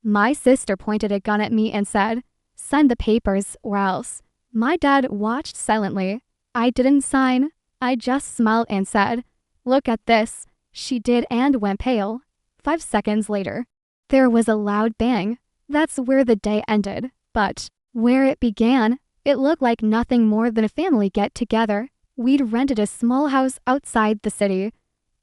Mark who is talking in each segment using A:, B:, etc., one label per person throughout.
A: My sister pointed a gun at me and said, "Sign the papers or else." My dad watched silently. I didn't sign. I just smiled and said, "Look at this." She did and went pale. 5 seconds later, there was a loud bang. That's where the day ended. But where it began, it looked like nothing more than a family get-together. We'd rented a small house outside the city.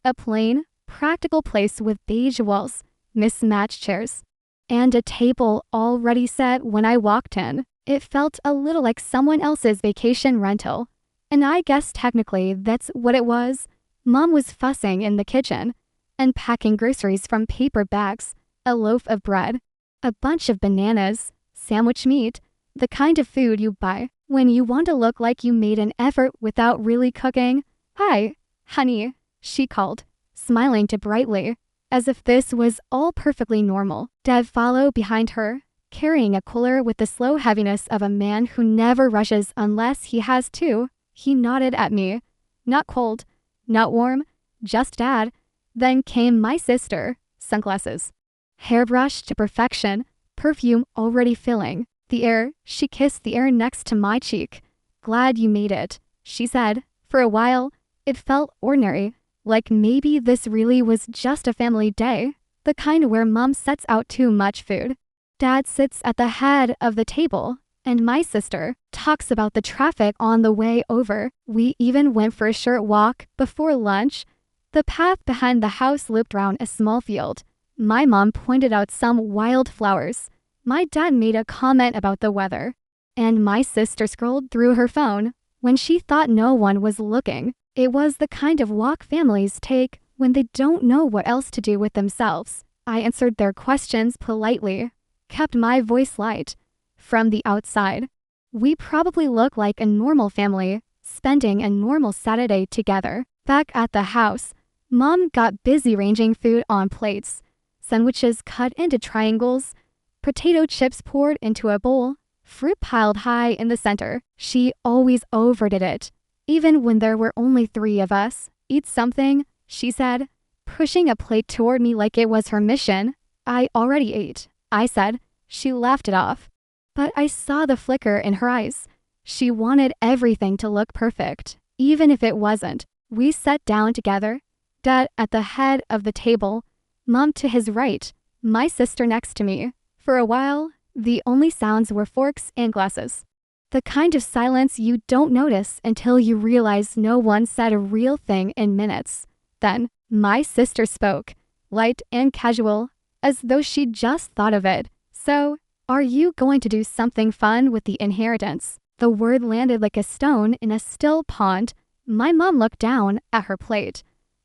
A: A plain, practical place with beige walls, mismatched chairs, and a table already set when I walked in. It felt a little like someone else's vacation rental. And I guess technically that's what it was. Mom was fussing in the kitchen and packing groceries from paper bags, a loaf of bread, a bunch of bananas, sandwich meat, the kind of food you buy when you want to look like you made an effort without really cooking. "Hi, honey," she called, smiling too brightly, as if this was all perfectly normal. Dad followed behind her, carrying a cooler with the slow heaviness of a man who never rushes unless he has to. He nodded at me. Not cold, not warm, just Dad. Then came my sister, sunglasses, hairbrush to perfection, perfume already filling the air. She kissed the air next to my cheek. "Glad you made it," she said. For a while, it felt ordinary, like maybe this really was just a family day, the kind where Mom sets out too much food. Dad sits at the head of the table, and my sister talks about the traffic on the way over. We even went for a short walk before lunch. The path behind the house looped around a small field. My mom pointed out some wild flowers. My dad made a comment about the weather, and my sister scrolled through her phone when she thought no one was looking. It was the kind of walk families take when they don't know what else to do with themselves. I answered their questions politely, kept my voice light. From the outside, we probably look like a normal family, spending a normal Saturday together. Back at the house, Mom got busy arranging food on plates, sandwiches cut into triangles, potato chips poured into a bowl, fruit piled high in the center. She always overdid it. Even when there were only 3 of us. "Eat something," she said, pushing a plate toward me like it was her mission. "I already ate," I said. She laughed it off. But I saw the flicker in her eyes. She wanted everything to look perfect, even if it wasn't. We sat down together, Dad at the head of the table, Mom to his right, my sister next to me. For a while, the only sounds were forks and glasses. The kind of silence you don't notice until you realize no one said a real thing in minutes. Then, my sister spoke, light and casual, as though she'd just thought of it. "So, are you going to do something fun with the inheritance?" The word landed like a stone in a still pond. My mom looked down at her plate.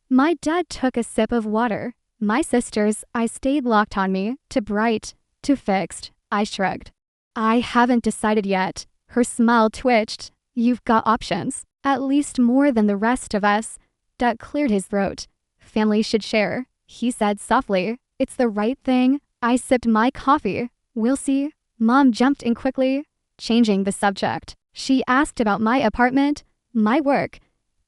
A: My dad took a sip of water. My sister's eyes stayed locked on me, too bright, too fixed. I shrugged. "I haven't decided yet." Her smile twitched. "You've got options. At least more than the rest of us." Dad cleared his throat. "Family should share," he said softly. "It's the right thing." I sipped my coffee. "We'll see." Mom jumped in quickly, changing the subject. She asked about my apartment, my work,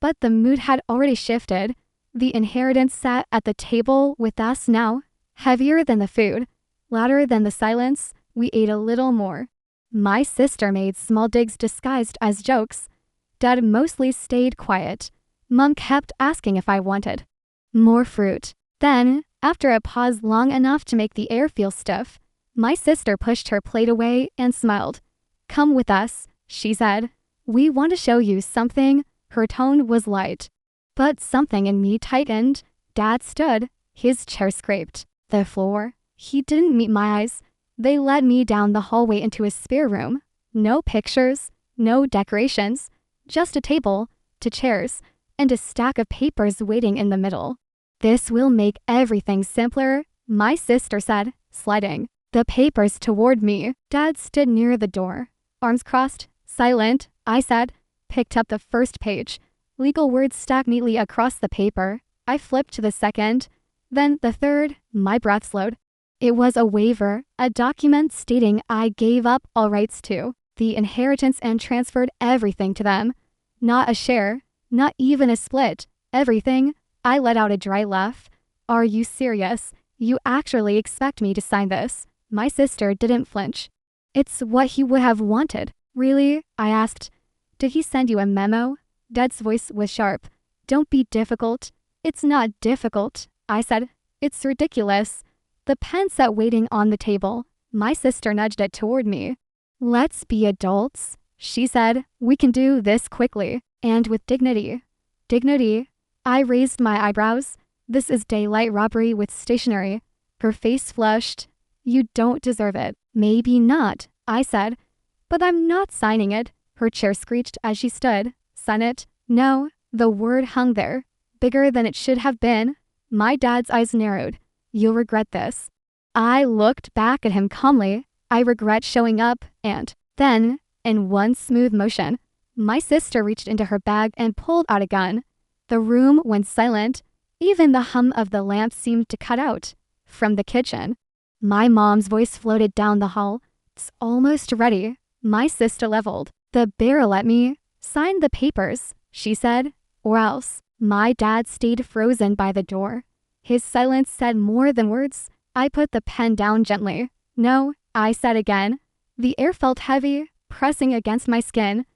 A: but the mood had already shifted. The inheritance sat at the table with us now, heavier than the food, louder than the silence. We ate a little more. My sister made small digs disguised as jokes. Dad mostly stayed quiet. Mom kept asking if I wanted more fruit. Then, after a pause long enough to make the air feel stiff, my sister pushed her plate away and smiled. "Come with us," she said. "We want to show you something." Her tone was light, but something in me tightened. Dad stood. His chair scraped the floor. He didn't meet my eyes. They led me down the hallway into a spare room. No pictures, no decorations, just a table, 2 chairs, and a stack of papers waiting in the middle. "This will make everything simpler," my sister said, sliding the papers toward me. Dad stood near the door, arms crossed, silent. I said, picked up the first page. Legal words stacked neatly across the paper. I flipped to the second, then the third. My breath slowed. It was a waiver, a document stating I gave up all rights to the inheritance and transferred everything to them. Not a share, not even a split, everything. I let out a dry laugh. "Are you serious? You actually expect me to sign this?" My sister didn't flinch. It's what he would have wanted. Really? I asked. Did he send you a memo? Dad's voice was sharp. Don't be difficult. It's not difficult, I said. It's ridiculous. The pen sat waiting on the table. My sister nudged it toward me. Let's be adults, she said. We can do this quickly and with dignity. Dignity? I raised my eyebrows. This is daylight robbery with stationery. Her face flushed. You don't deserve it. Maybe not, I said. But I'm not signing it. Her chair screeched as she stood. Sign it? No. The word hung there, bigger than it should have been. My dad's eyes narrowed. You'll regret this. I looked back at him calmly. I regret showing up, and then, in one smooth motion, my sister reached into her bag and pulled out a gun. The room went silent. Even the hum of the lamp seemed to cut out. From the kitchen, my mom's voice floated down the hall. It's almost ready. My sister leveled the barrel at me. Sign the papers, she said, or else. My dad stayed frozen by the door. His silence said more than words. I put the pen down gently. No, I said again. The air felt heavy, pressing against my skin.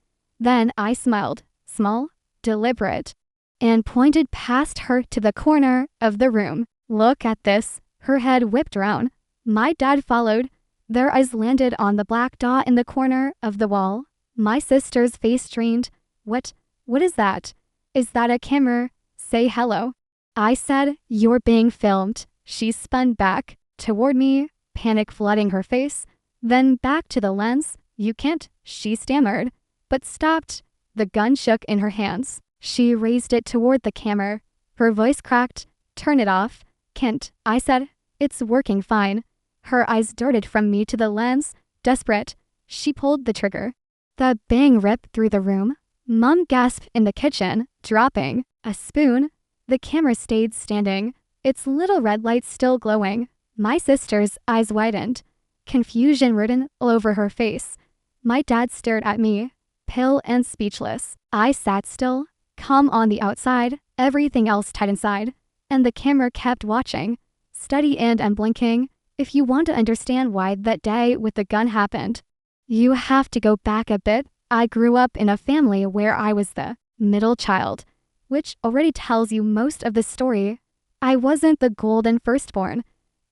A: Then I smiled, small, deliberate, and pointed past her to the corner of the room. Look at this. Her head whipped around. My dad followed. Their eyes landed on the black dot in the corner of the wall. My sister's face strained. What is that? Is that a camera? Say hello. I said, you're being filmed. She spun back, toward me, panic flooding her face, then back to the lens. You can't, she stammered, but stopped. The gun shook in her hands. She raised it toward the camera. Her voice cracked. Turn it off. Can't, I said. It's working fine. Her eyes darted from me to the lens. Desperate, she pulled the trigger. The bang ripped through the room. Mom gasped in the kitchen, dropping a spoon. The camera stayed standing, its little red light still glowing. My sister's eyes widened, confusion written all over her face. My dad stared at me, pale and speechless. I sat still, calm on the outside, everything else tight inside, and the camera kept watching, steady and unblinking. If you want to understand why that day with the gun happened, you have to go back a bit. I grew up in a family where I was the middle child, which already tells you most of the story. I wasn't the golden firstborn,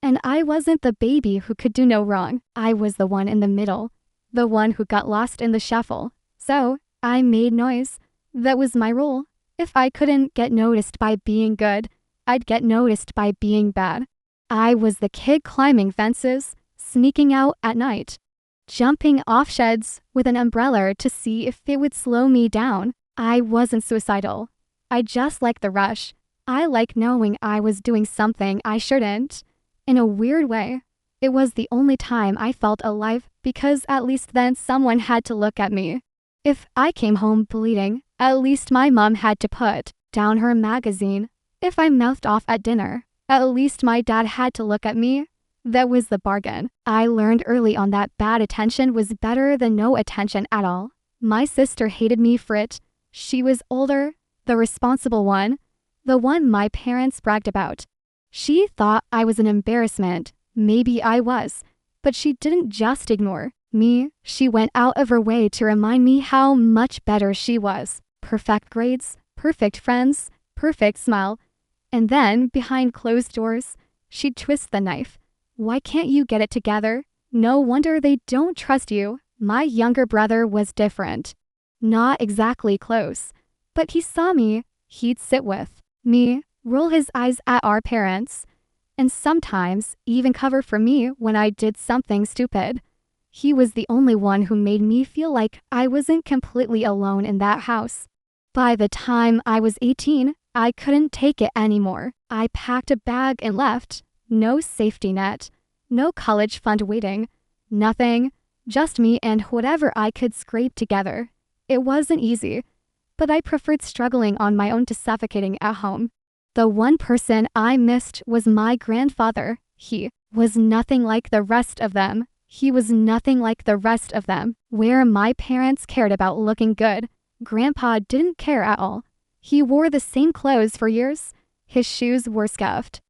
A: and I wasn't the baby who could do no wrong. I was the one in the middle, the one who got lost in the shuffle. So, I made noise. That was my role. If I couldn't get noticed by being good, I'd get noticed by being bad. I was the kid climbing fences, sneaking out at night, jumping off sheds with an umbrella to see if it would slow me down. I wasn't suicidal. I just liked the rush. I liked knowing I was doing something I shouldn't. In a weird way, it was the only time I felt alive because at least then someone had to look at me. If I came home bleeding, at least my mom had to put down her magazine. If I mouthed off at dinner, at least my dad had to look at me. That was the bargain. I learned early on that bad attention was better than no attention at all. My sister hated me for it. She was older, the responsible one, the one my parents bragged about. She thought I was an embarrassment. Maybe I was, but she didn't just ignore me. She went out of her way to remind me how much better she was. Perfect grades, perfect friends, perfect smile. And then, behind closed doors, she'd twist the knife. Why can't you get it together? No wonder they don't trust you. My younger brother was different. Not exactly close, but he saw me. He'd sit with me, roll his eyes at our parents, and sometimes even cover for me when I did something stupid. He was the only one who made me feel like I wasn't completely alone in that house. By the time I was 18, I couldn't take it anymore. I packed a bag and left. No safety net, no college fund waiting, nothing, just me and whatever I could scrape together. It wasn't easy, but I preferred struggling on my own to suffocating at home. The one person I missed was my grandfather. He was nothing like the rest of them. He was nothing like the rest of them. Where my parents cared about looking good, Grandpa didn't care at all. He wore the same clothes for years. His shoes were scuffed.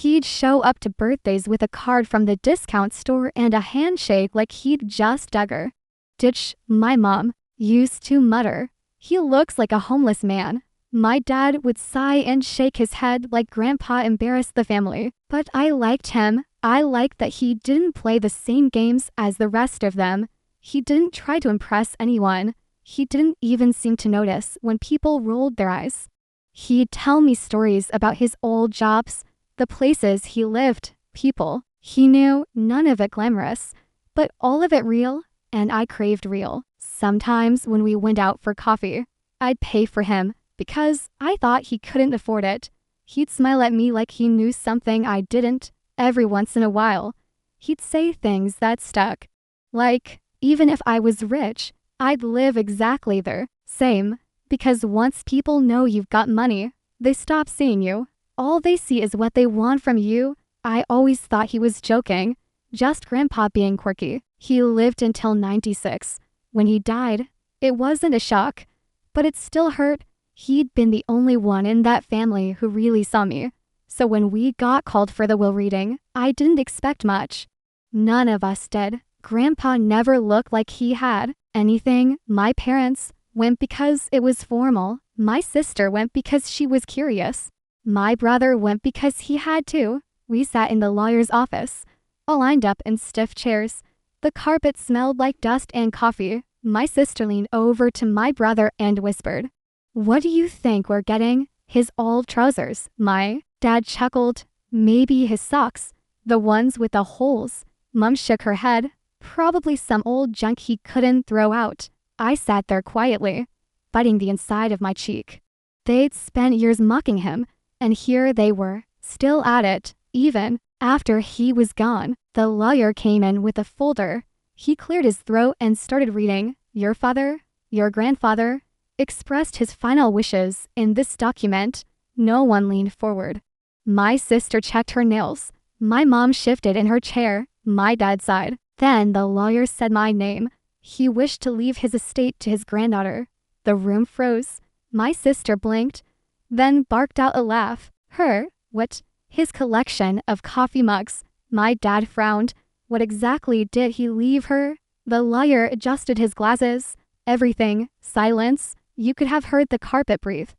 A: He'd show up to birthdays with a card from the discount store and a handshake like he'd just dug her. Ditch, my mom used to mutter. He looks like a homeless man. My dad would sigh and shake his head like Grandpa embarrassed the family. But I liked him. I liked that he didn't play the same games as the rest of them. He didn't try to impress anyone. He didn't even seem to notice when people rolled their eyes. He'd tell me stories about his old jobs, the places he lived, people he knew, none of it glamorous, but all of it real, and I craved real. Sometimes when we went out for coffee, I'd pay for him because I thought he couldn't afford it. He'd smile at me like he knew something I didn't. Every once in a while, he'd say things that stuck. Like, even if I was rich, I'd live exactly the same. Because once people know you've got money, they stop seeing you. All they see is what they want from you. I always thought he was joking, just Grandpa being quirky. He lived until 96. When he died, it wasn't a shock, but it still hurt. He'd been the only one in that family who really saw me. So when we got called for the will reading, I didn't expect much. None of us did. Grandpa never looked like he had anything. My parents went because it was formal. My sister went because she was curious. My brother went because he had to. We sat in the lawyer's office, all lined up in stiff chairs. The carpet smelled like dust and coffee. My sister leaned over to my brother and whispered, "What do you think we're getting? His old trousers." My dad chuckled. "Maybe his socks, the ones with the holes." Mom shook her head. "Probably some old junk he couldn't throw out." I sat there quietly, biting the inside of my cheek. They'd spent years mocking him, and here they were, still at it, even after he was gone. The lawyer came in with a folder. He cleared his throat and started reading. "Your father, your grandfather, expressed his final wishes in this document." No one leaned forward. My sister checked her nails. My mom shifted in her chair. My dad sighed. Then the lawyer said my name. He wished to leave his estate to his granddaughter. The room froze. My sister blinked, then barked out a laugh. Her? What? His collection of coffee mugs. My dad frowned. What exactly did he leave her? The lawyer adjusted his glasses. Everything. Silence. You could have heard the carpet breathe.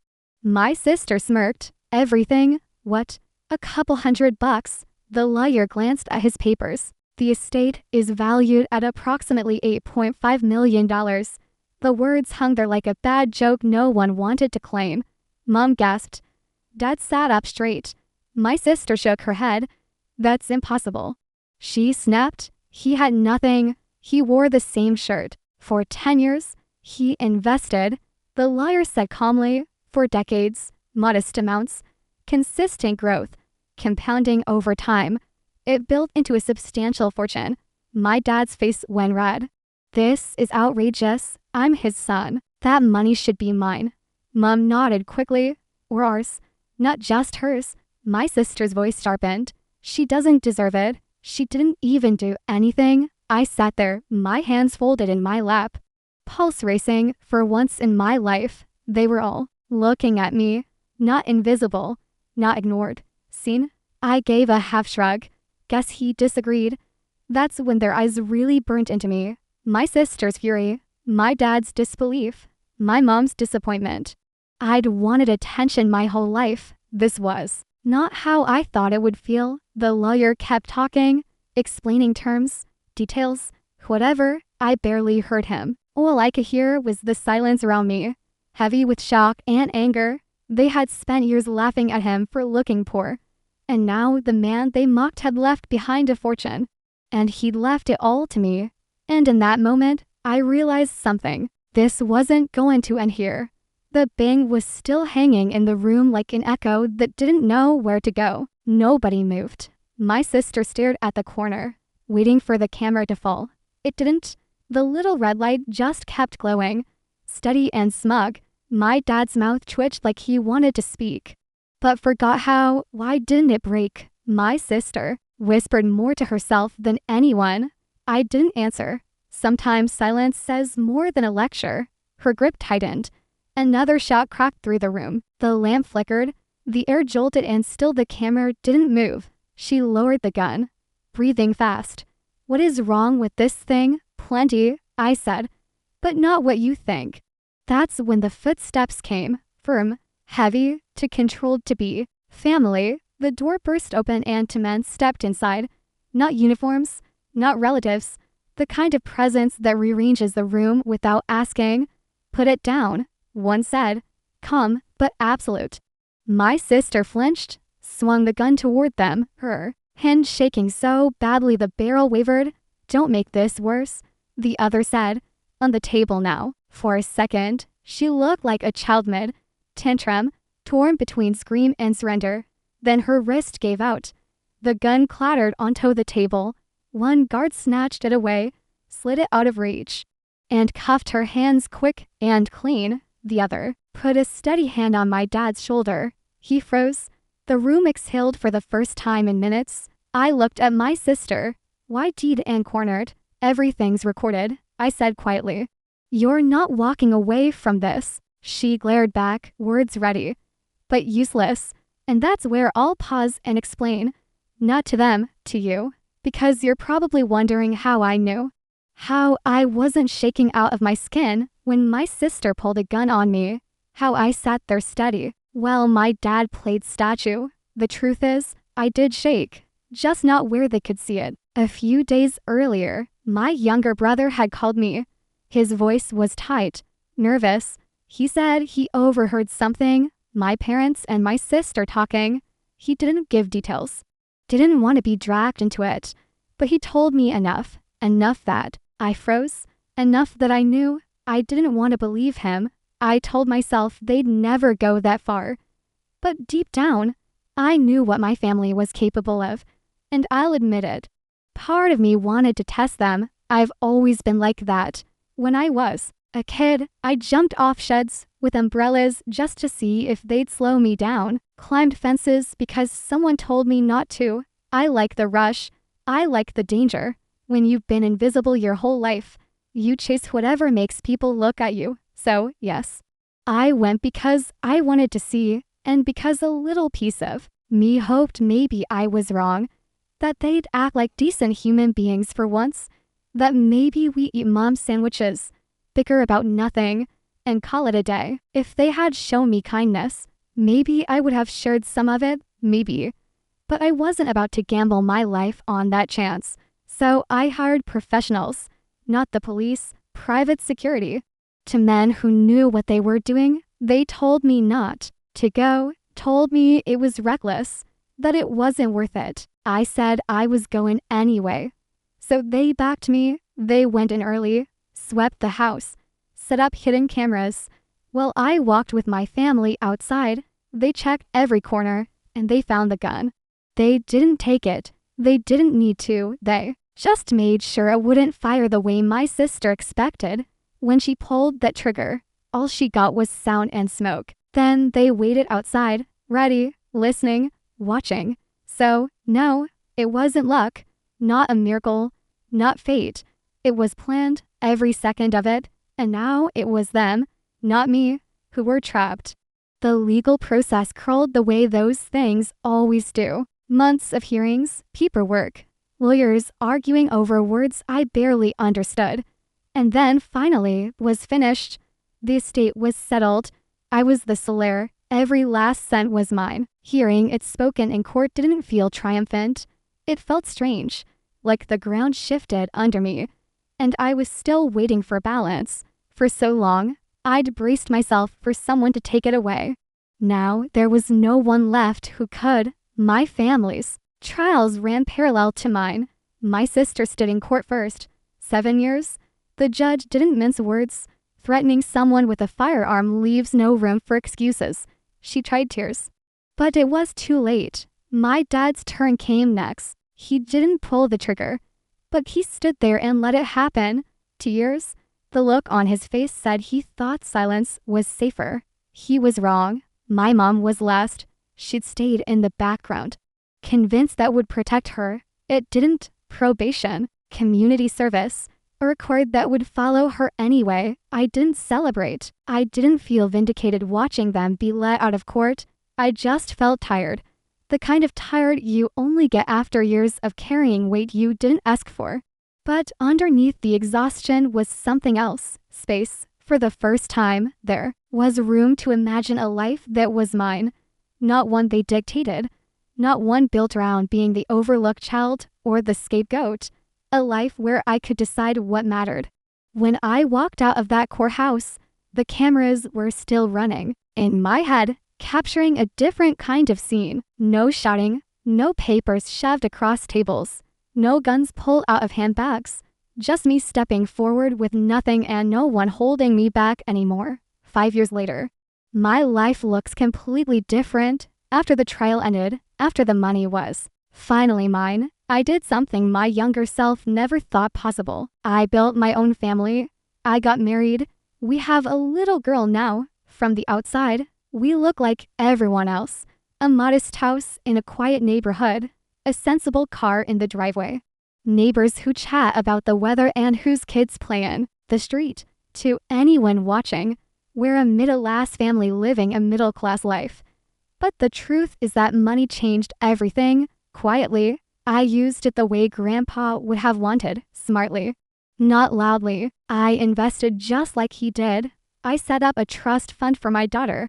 A: My sister smirked. Everything? What? A couple $100. The lawyer glanced at his papers. The estate is valued at approximately $8.5 million. The words hung there like a bad joke no one wanted to claim. Mom gasped. Dad sat up straight. My sister shook her head. That's impossible. She snapped. He had nothing. He wore the same shirt. For 10 years, he invested. The lawyer said calmly, for decades, modest amounts, consistent growth, compounding over time. It built into a substantial fortune. My dad's face went red. This is outrageous. I'm his son. That money should be mine. Mom nodded quickly. Or ours. Not just hers. My sister's voice sharpened. She doesn't deserve it. She didn't even do anything. I sat there, my hands folded in my lap. Pulse racing. For once in my life, they were all looking at me. Not invisible. Not ignored. Seen? I gave a half shrug. Guess he disagreed. That's when their eyes really burnt into me. My sister's fury, my dad's disbelief, my mom's disappointment. I'd wanted attention my whole life. This was not how I thought it would feel. The lawyer kept talking, explaining terms, details, whatever. I barely heard him. All I could hear was the silence around me, heavy with shock and anger. They had spent years laughing at him for looking poor. And now the man they mocked had left behind a fortune. And he'd left it all to me. And in that moment, I realized something. This wasn't going to end here. The bang was still hanging in the room like an echo that didn't know where to go. Nobody moved. My sister stared at the corner, waiting for the camera to fall. It didn't. The little red light just kept glowing, steady and smug. My dad's mouth twitched like he wanted to speak, but forgot how. Why didn't it break? My sister whispered more to herself than anyone. I didn't answer. Sometimes silence says more than a lecture. Her grip tightened. Another shot cracked through the room. The lamp flickered. The air jolted and still the camera didn't move. She lowered the gun, breathing fast. "What is wrong with this thing?" "Plenty," I said, "but not what you think." That's when the footsteps came, firm, heavy, too controlled to be family. The door burst open and two men stepped inside. Not uniforms, not relatives, the kind of presence that rearranges the room without asking. "Put it down," one said, calm but absolute. My sister flinched, swung the gun toward them, her hand shaking so badly the barrel wavered. "Don't make this worse," the other said. "On the table now." For a second, she looked like a child mid-tantrum, torn between scream and surrender. Then her wrist gave out. The gun clattered onto the table. One guard snatched it away, slid it out of reach, and cuffed her hands quick and clean. The other put a steady hand on my dad's shoulder. He froze. The room exhaled for the first time in minutes. I looked at my sister, wide-eyed and cornered. "Everything's recorded," I said quietly. "You're not walking away from this." She glared back, words ready, but useless. And that's where I'll pause and explain. Not to them, to you. Because you're probably wondering how I knew. How I wasn't shaking out of my skin when my sister pulled a gun on me. How I sat there steady while my dad played statue. The truth is, I did shake, just not where they could see it. A few days earlier, my younger brother had called me. His voice was tight, nervous. He said he overheard something, my parents and my sister talking. He didn't give details. Didn't want to be dragged into it. But he told me enough that I froze, enough that I knew I didn't want to believe him. I told myself they'd never go that far. But deep down, I knew what my family was capable of, and I'll admit it. Part of me wanted to test them. I've always been like that. When I was a kid, I jumped off sheds with umbrellas just to see if they'd slow me down, climbed fences because someone told me not to. I like the rush. I like the danger. When you've been invisible your whole life, you chase whatever makes people look at you. So, yes, I went because I wanted to see, and because a little piece of me hoped maybe I was wrong, that they'd act like decent human beings for once, that maybe we eat mom's sandwiches, bicker about nothing, and call it a day. If they had shown me kindness, maybe I would have shared some of it, maybe. But I wasn't about to gamble my life on that chance. So I hired professionals, not the police, private security. To men who knew what they were doing, they told me not to go, told me it was reckless, that it wasn't worth it. I said I was going anyway. So they backed me. They went in early, swept the house, set up hidden cameras. While I walked with my family outside, they checked every corner, and they found the gun. They didn't take it. They didn't need to. They just made sure it wouldn't fire the way my sister expected. When she pulled that trigger, all she got was sound and smoke. Then they waited outside, ready, listening, watching. So, no, it wasn't luck, not a miracle, not fate. It was planned, every second of it, and now it was them, not me, who were trapped. The legal process crawled the way those things always do. Months of hearings, paperwork, lawyers arguing over words I barely understood. And then finally was finished. The estate was settled. I was the solaire. Every last cent was mine. Hearing it spoken in court didn't feel triumphant. It felt strange, like the ground shifted under me. And I was still waiting for balance. For so long, I'd braced myself for someone to take it away. Now there was no one left who could. My family's trials ran parallel to mine. My sister stood in court first. 7 years. The judge didn't mince words. Threatening someone with a firearm leaves no room for excuses. She tried tears. But it was too late. My dad's turn came next. He didn't pull the trigger, but he stood there and let it happen. Tears. The look on his face said he thought silence was safer. He was wrong. My mom was last. She'd stayed in the background, convinced that would protect her. It didn't. Probation, community service, a record that would follow her anyway. I didn't celebrate. I didn't feel vindicated watching them be let out of court. I just felt tired. The kind of tired you only get after years of carrying weight you didn't ask for. But underneath the exhaustion was something else, space. For the first time, there was room to imagine a life that was mine. Not one they dictated. Not one built around being the overlooked child or the scapegoat. A life where I could decide what mattered. When I walked out of that courthouse, the cameras were still running. In my head, capturing a different kind of scene. No shouting, no papers shoved across tables, no guns pulled out of handbags. Just me stepping forward with nothing and no one holding me back anymore. 5 years later, my life looks completely different. After the trial ended, after the money was finally mine, I did something my younger self never thought possible. I built my own family. I got married. We have a little girl now. From the outside, we look like everyone else. A modest house in a quiet neighborhood. A sensible car in the driveway. Neighbors who chat about the weather and whose kids play in the street. To anyone watching, we're a middle-class family living a middle-class life. But the truth is that money changed everything. Quietly, I used it the way Grandpa would have wanted, smartly. Not loudly. I invested just like he did. I set up a trust fund for my daughter,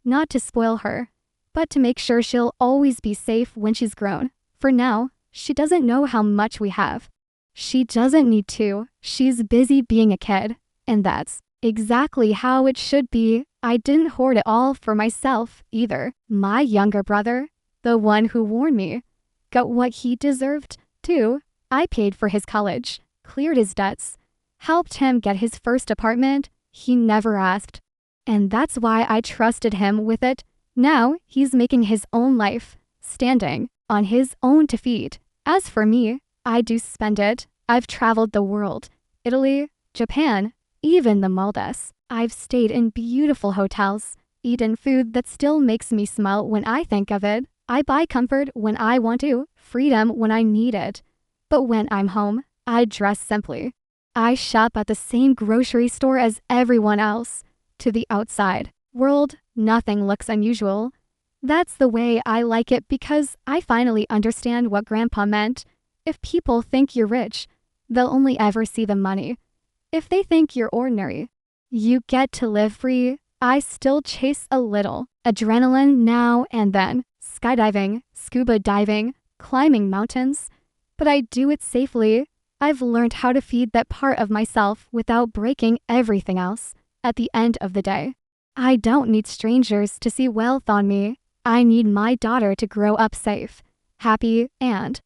A: not to spoil her, but to make sure she'll always be safe when she's grown. For now, she doesn't know how much we have. She doesn't need to. She's busy being a kid. And that's exactly how it should be. I didn't hoard it all for myself either. My younger brother, the one who warned me, got what he deserved too. I paid for his college, cleared his debts, helped him get his first apartment he never asked. And that's why I trusted him with it. Now he's making his own life, standing on his own 2 feet. As for me, I do spend it. I've traveled the world, Italy, Japan, even the Maldives. I've stayed in beautiful hotels, eaten food that still makes me smile when I think of it. I buy comfort when I want to, freedom when I need it. But when I'm home, I dress simply. I shop at the same grocery store as everyone else. To the outside world, nothing looks unusual. That's the way I like it because I finally understand what Grandpa meant. If people think you're rich, they'll only ever see the money. If they think you're ordinary, you get to live free. I still chase a little adrenaline now and then, skydiving, scuba diving, climbing mountains, but I do it safely. I've learned how to feed that part of myself without breaking everything else. At the end of the day, I don't need strangers to see wealth on me. I need my daughter to grow up safe, happy, and